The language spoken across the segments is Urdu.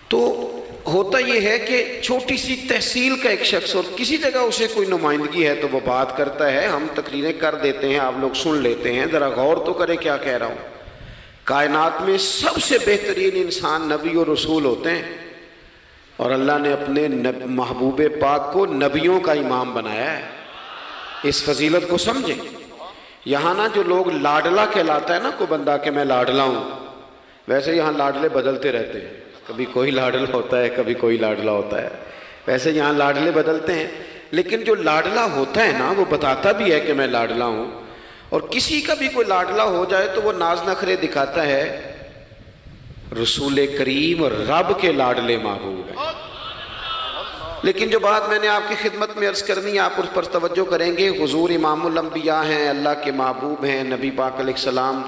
تو ہوتا یہ ہے کہ چھوٹی سی تحصیل کا ایک شخص اور کسی جگہ اسے کوئی نمائندگی ہے تو وہ بات کرتا ہے، ہم تقریریں کر دیتے ہیں، آپ لوگ سن لیتے ہیں، ذرا غور تو کریں کیا کہہ رہا ہوں۔ کائنات میں سب سے بہترین انسان نبی اور رسول ہوتے ہیں، اور اللہ نے اپنے محبوب پاک کو نبیوں کا امام بنایا ہے۔ اس فضیلت کو سمجھیں۔ یہاں نا جو لوگ لاڈلا کہلاتا ہے نا کوئی بندہ کہ میں لاڈلا ہوں، ویسے یہاں لاڈلے بدلتے رہتے ہیں، کبھی کوئی لاڈلا ہوتا ہے کبھی کوئی لاڈلا ہوتا ہے، ویسے یہاں لاڈلے بدلتے ہیں، لیکن جو لاڈلا ہوتا ہے نا وہ بتاتا بھی ہے کہ میں لاڈلا ہوں۔ اور کسی کا بھی کوئی لاڈلا ہو جائے تو وہ ناز نخرے دکھاتا ہے۔ رسول کریم رب کے لاڈلے محبوب ہیں۔ لیکن جو بات میں نے آپ کی خدمت میں عرض کرنی ہے، آپ اس پر توجہ کریں گے۔ حضور امام الانبیاء ہیں، اللہ کے محبوب ہیں، نبی پاک علیہ السلام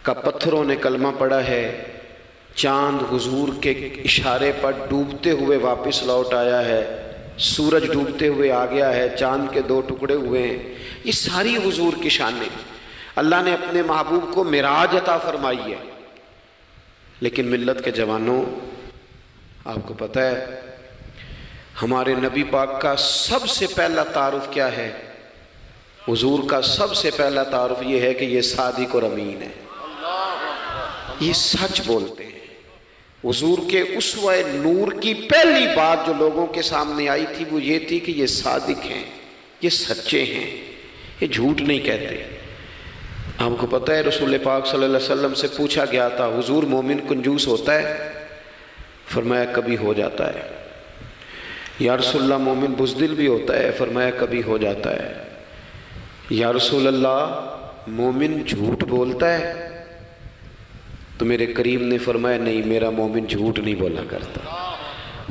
کا پتھروں نے کلمہ پڑھا ہے، چاند حضور کے اشارے پر ڈوبتے ہوئے واپس لوٹ آیا ہے، سورج ڈوبتے ہوئے آ گیا ہے، چاند کے 2 ٹکڑے ہوئے ہیں، یہ ساری حضور کی شانیں۔ اللہ نے اپنے محبوب کو معراج عطا فرمائی ہے۔ لیکن ملت کے جوانوں، آپ کو پتہ ہے ہمارے نبی پاک کا سب سے پہلا تعارف کیا ہے؟ حضور کا سب سے پہلا تعارف یہ ہے کہ یہ صادق اور امین ہے، یہ سچ بولتے ہیں۔ حضور کے اسوہ نور کی پہلی بات جو لوگوں کے سامنے آئی تھی وہ یہ تھی کہ یہ صادق ہیں، یہ سچے ہیں، یہ جھوٹ نہیں کہتے۔ آپ کو پتہ ہے رسول پاک صلی اللہ علیہ وسلم سے پوچھا گیا تھا، حضور مومن کنجوس ہوتا ہے؟ فرمایا کبھی ہو جاتا ہے۔ یا رسول اللہ مومن بزدل بھی ہوتا ہے؟ فرمایا کبھی ہو جاتا ہے۔ یا رسول اللہ مومن جھوٹ بولتا ہے؟ تو میرے کریم نے فرمایا نہیں، میرا مومن جھوٹ نہیں بولا کرتا۔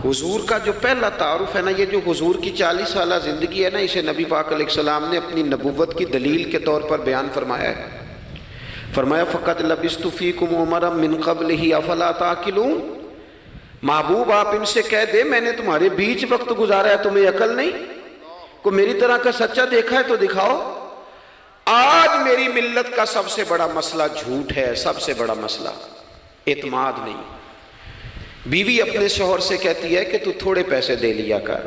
حضور کا جو پہلا تعارف ہے نا، یہ جو حضور کی 40 سالہ زندگی ہے نا، اسے نبی پاک علیہ السلام نے اپنی نبوت کی دلیل کے طور پر بیان فرمایا ہے۔ فرمایا فَقَدْ لَبِثْتُ فِيكُمْ عُمَرًا مِّن قَبْلِهِ أَفَلَا تَعْقِلُونَ۔ محبوب آپ ان سے کہہ دے میں نے تمہارے بیچ وقت گزارا ہے، تمہیں عقل نہیں؟ کوئی میری طرح کا سچا دیکھا ہے تو دکھاؤ۔ آج میری ملت کا سب سے بڑا مسئلہ جھوٹ ہے، سب سے بڑا مسئلہ اعتماد نہیں۔ بیوی اپنے شوہر سے کہتی ہے کہ تو تھوڑے پیسے دے لیا کر،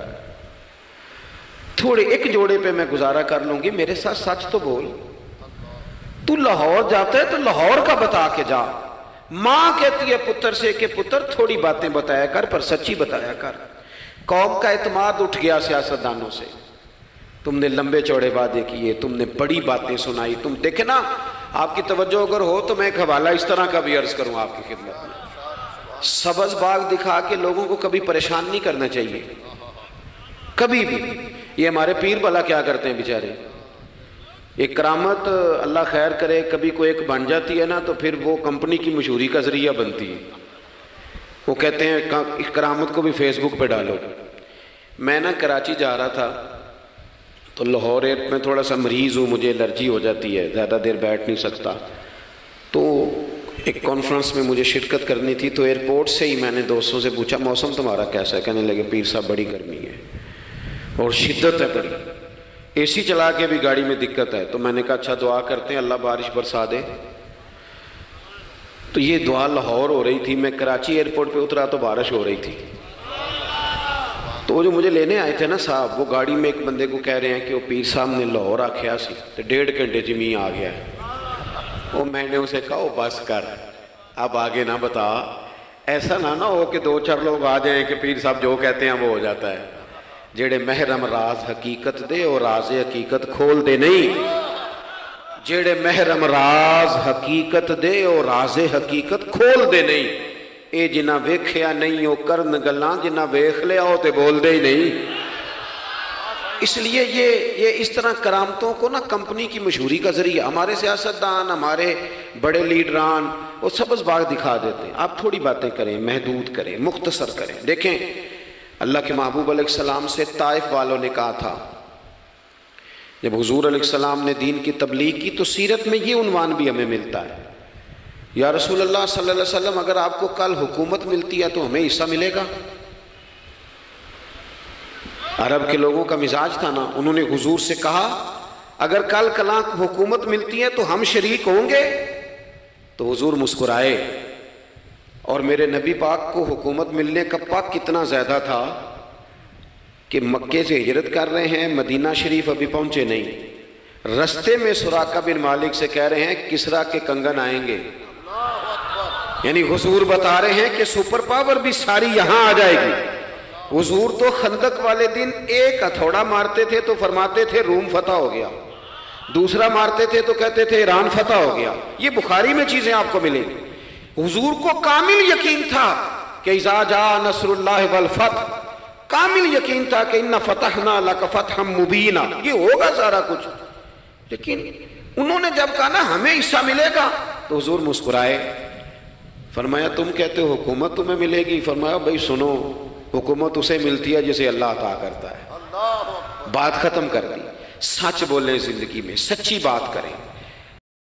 تھوڑے ایک جوڑے پہ میں گزارا کر لوں گی، میرے ساتھ سچ تو بول۔ تو لاہور جاتا ہے تو لاہور کا بتا کے جا۔ ماں کہتی ہے پتر سے کہ پتر تھوڑی باتیں بتایا کر پر سچی بتایا کر۔ قوم کا اعتماد اٹھ گیا سیاستدانوں سے، تم نے لمبے چوڑے وعدے کیے، تم نے بڑی باتیں سنائی۔ تم دیکھیں نا، آپ کی توجہ اگر ہو تو میں ایک حوالہ اس طرح کا بھی عرض کروں آپ کی خدمت میں۔ سبز باغ دکھا کے لوگوں کو کبھی پریشان نہیں کرنا چاہیے، کبھی بھی۔ یہ ہمارے پیر بھلا کیا کرتے ہیں بیچارے، ایک کرامت اللہ خیر کرے کبھی کوئی ایک بن جاتی ہے نا تو پھر وہ کمپنی کی مشہوری کا ذریعہ بنتی ہے۔ وہ کہتے ہیں اس کرامت کو بھی فیس بک پہ ڈالو۔ میں نا کراچی جا رہا تھا تو لاہور میں تھوڑا سا مریض ہوں، مجھے الرجی ہو جاتی ہے، زیادہ دیر بیٹھ نہیں سکتا، تو ایک کانفرنس میں مجھے شرکت کرنی تھی۔ تو ایئرپورٹ سے ہی میں نے دوستوں سے پوچھا موسم تمہارا کیسا ہے؟ کہنے لگے پیر صاحب بڑی گرمی ہے اور شدت ہے بڑی، اے سی چلا کے بھی گاڑی میں دقت ہے۔ تو میں نے کہا اچھا دعا کرتے ہیں اللہ بارش برسا دے۔ تو یہ دعا لاہور ہو رہی تھی، میں کراچی ایئرپورٹ پہ اترا تو بارش ہو رہی تھی۔ تو وہ جو مجھے لینے آئے تھے نا صاحب، وہ گاڑی میں ایک بندے کو کہہ رہے ہیں کہ وہ پیر صاحب نے لاہور آکھیا سی تو 1.5 گھنٹے جمی آ گیا ہے۔ وہ میں نے اسے کہا بس کر، اب آگے نہ بتا، ایسا نہ ہو کہ 2-4 لوگ آ جائیں کہ پیر صاحب جو کہتے ہیں وہ ہو جاتا ہے۔ جڑے محرم راز حقیقت دے اور راز حقیقت کھول دے نہیں، جڑے محرم راز حقیقت دے اور راز حقیقت کھول دے نہیں، اے جنہ ویکھیا نہیں او کرن گلاں، جنہ ویکھ لیا او تے بول دے ہی نہیں۔ اس لیے یہ اس طرح کرامتوں کو نا کمپنی کی مشہوری کا ذریعہ، ہمارے سیاستدان، ہمارے بڑے لیڈران وہ سبز باغ دکھا دیتے ہیں۔ آپ تھوڑی باتیں کریں، محدود کریں، مختصر کریں۔ دیکھیں اللہ کے محبوب علیہ السلام سے طائف والوں نے کہا تھا، جب حضور علیہ السلام نے دین کی تبلیغ کی تو سیرت میں یہ عنوان بھی ہمیں ملتا ہے، یا رسول اللہ صلی اللہ علیہ وسلم اگر آپ کو کل حکومت ملتی ہے تو ہمیں حصہ ملے گا؟ عرب کے لوگوں کا مزاج تھا نا، انہوں نے حضور سے کہا اگر کل کلاں حکومت ملتی ہے تو ہم شریک ہوں گے؟ تو حضور مسکرائے، اور میرے نبی پاک کو حکومت ملنے کا پاک کتنا زیادہ تھا کہ مکے سے ہجرت کر رہے ہیں، مدینہ شریف ابھی پہنچے نہیں، رستے میں سراقہ بن مالک سے کہہ رہے ہیں کسرا کے کنگن آئیں گے، یعنی حضور بتا رہے ہیں کہ سپر پاور بھی ساری یہاں آ جائے گی۔ حضور تو خندق والے دن ایک ہتھوڑا مارتے تھے تو فرماتے تھے روم فتح ہو گیا، دوسرا مارتے تھے تو کہتے تھے ایران فتح ہو گیا۔ یہ بخاری میں چیزیں آپ کو ملیں گی۔ حضور کو کامل یقین تھا کہ اذا جاء نصر اللہ والفتح، کامل یقین تھا کہ ان فتحنا لک فتحا مبینا، یہ ہوگا سارا کچھ۔ لیکن انہوں نے جب کہا نا ہمیں حصہ ملے گا تو حضور مسکرائے، فرمایا تم کہتے ہو حکومت تمہیں ملے گی، فرمایا بھائی سنو، حکومت اسے ملتی ہے جسے اللہ عطا کرتا ہے۔ بات ختم کر دی۔ سچ بولیں، زندگی میں سچی بات کریں۔